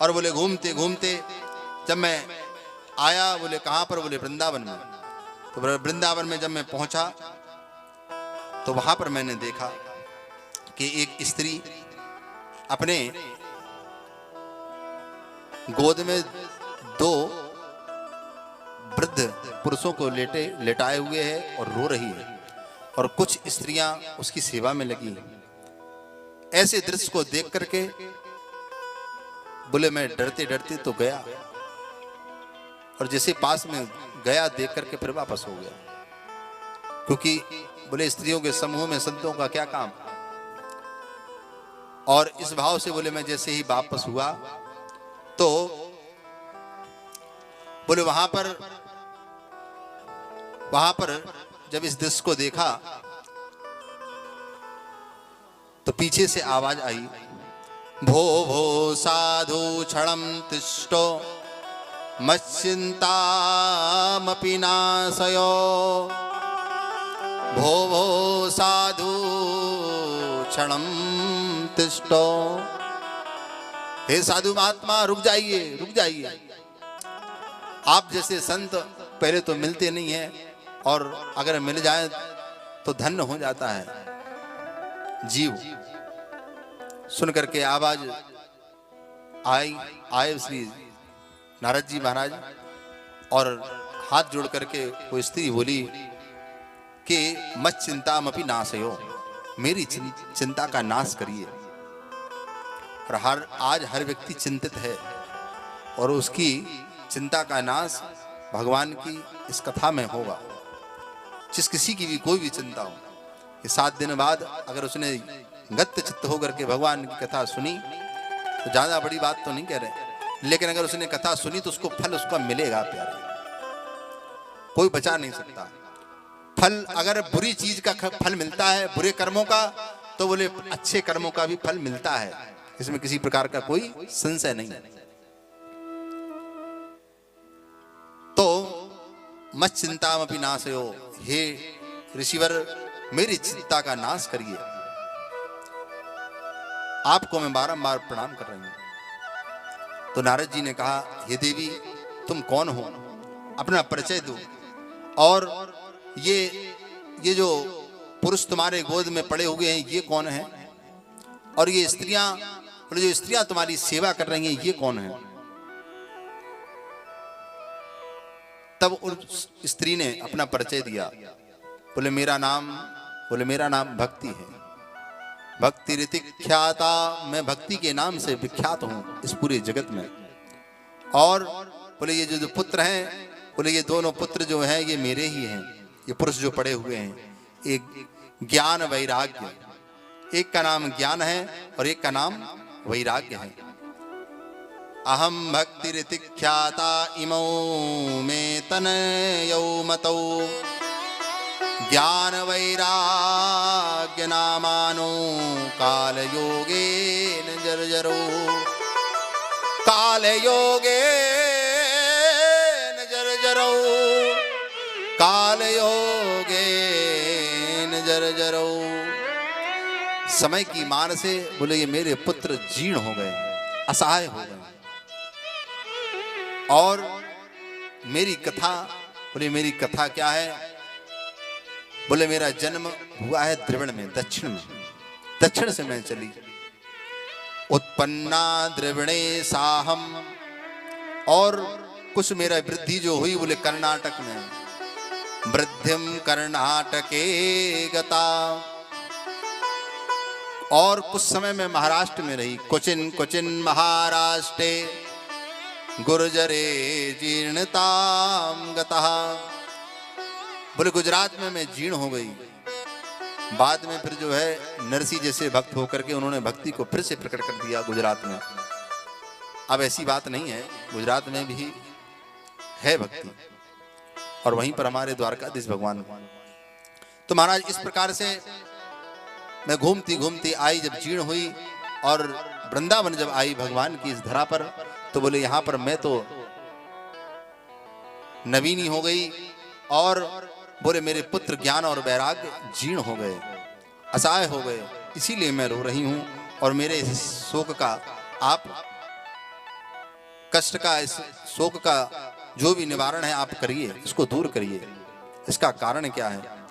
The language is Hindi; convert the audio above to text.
और बोले घूमते घूमते जब मैं आया, बोले कहाँ पर, बोले वृंदावन में। तो वृंदावन में जब मैं पहुंचा तो वहां पर मैंने देखा कि एक स्त्री अपने गोद में दो वृद्ध पुरुषों को लेटाए हुए है और रो रही है, और कुछ स्त्रियां उसकी सेवा में लगी हैं। ऐसे दृश्य को देख करके बोले मैं डरते डरते तो गया, और जैसे पास में गया देख करके फिर वापस हो गया, क्योंकि बोले स्त्रियों के समूह में संतों का क्या काम। और इस भाव से बोले मैं जैसे ही वापस हुआ तो बोले वहां पर जब इस दृश्य को देखा तो पीछे से आवाज आई, भो भो साधु क्षणम तिष्ठो मच्चिंतामपि नाशयो, भो भो साधु क्षणम तिष्ठो। हे साधु महात्मा रुक जाइए, रुक जाइए। आप जैसे संत पहले तो मिलते नहीं हैं, और अगर मिल जाए तो धन्य हो जाता है जीव। सुन करके आवाज आए श्री नारद जी महाराज, और हाथ जोड़ करके वो स्त्री बोली कि मत चिंतामपि नाशयो, मेरी चिंता का नाश करिए। और आज हर व्यक्ति चिंतित है, और उसकी चिंता का नाश भगवान की इस कथा में होगा। जिस किसी की भी कोई भी चिंता हो, ये 7 दिन बाद अगर उसने गत्य चित्त होकर के भगवान की कथा सुनी तो ज्यादा बड़ी बात तो नहीं कह रहे, लेकिन अगर उसने कथा सुनी तो उसको फल उसका मिलेगा प्यारे, कोई बचा नहीं सकता। फल अगर बुरी चीज का फल मिलता है, बुरे कर्मों का, तो बोले अच्छे कर्मों का भी फल मिलता है, इसमें किसी प्रकार का कोई संशय नहीं है। तो मत चिंतामपि नाशयो, हे ऋषिवर मेरी चिंता का नाश करिए। आपको मैं बारंबार प्रणाम कर रही हूं। तो नारद जी ने कहा, हे देवी तुम कौन हो, अपना परिचय दो, और ये जो पुरुष तुम्हारे गोद में पड़े हुए हैं ये कौन है, और ये स्त्रियां, जो स्त्रियां तुम्हारी सेवा कर रही हैं ये कौन है। तब उस स्त्री ने अपना परिचय दिया, बोले मेरा नाम भक्ति है, भक्ति रीति ख्याता, मैं भक्ति के नाम से विख्यात हूं इस पूरे जगत में। और बोले ये जो पुत्र हैं, बोले ये दोनों पुत्र जो हैं ये मेरे ही हैं, ये पुरुष जो पड़े हुए हैं, एक ज्ञान वैराग्य, एक का नाम ज्ञान है और एक का नाम वैराग्य है। अहम भक्ति रीति ख्याता इमौ में तनयौ मतौ, ज्ञान वैराग्य नामानो काल योगेन जर्जरो, काल योगेन जर्जरो, काल योगेन जर्जरो। समय की मार से बोले ये मेरे पुत्र जीर्ण हो गए, असहाय हो गए। और मेरी कथा, बोले मेरी कथा क्या है, बोले मेरा जन्म हुआ है द्रविण में, दक्षिण में, दक्षिण से मैं चली। उत्पन्ना द्रविणे साहम, और कुछ मेरा वृद्धि जो हुई बोले कर्नाटक में, वृद्धिम कर्नाटके गता, और कुछ समय में महाराष्ट्र में रही, कुचिन कुचिन महाराष्ट्रे गुर्जरे जीर्णताम गतः, बोले गुजरात में मैं जीर्ण हो गई। बाद में फिर जो है नरसी जैसे भक्त होकर के उन्होंने भक्ति को फिर से प्रकट कर दिया गुजरात में। अब ऐसी बात नहीं है, गुजरात में भी है भक्ति, और वहीं पर हमारे द्वारकाधीश भगवान। तो महाराज इस प्रकार से मैं घूमती घूमती आई, जब जीर्ण हुई और वृंदावन जब आई भगवान की इस धरा पर, तो बोले यहाँ पर मैं तो नवीनी हो गई, और बोले मेरे पुत्र ज्ञान और वैराग्य जीर्ण हो गए, असहाय हो गए, इसीलिए मैं रो रही हूं, और मेरे इस शोक का आप कष्ट का, इस शोक का जो भी निवारण है आप करिए, इसको दूर करिए। इसका कारण क्या है?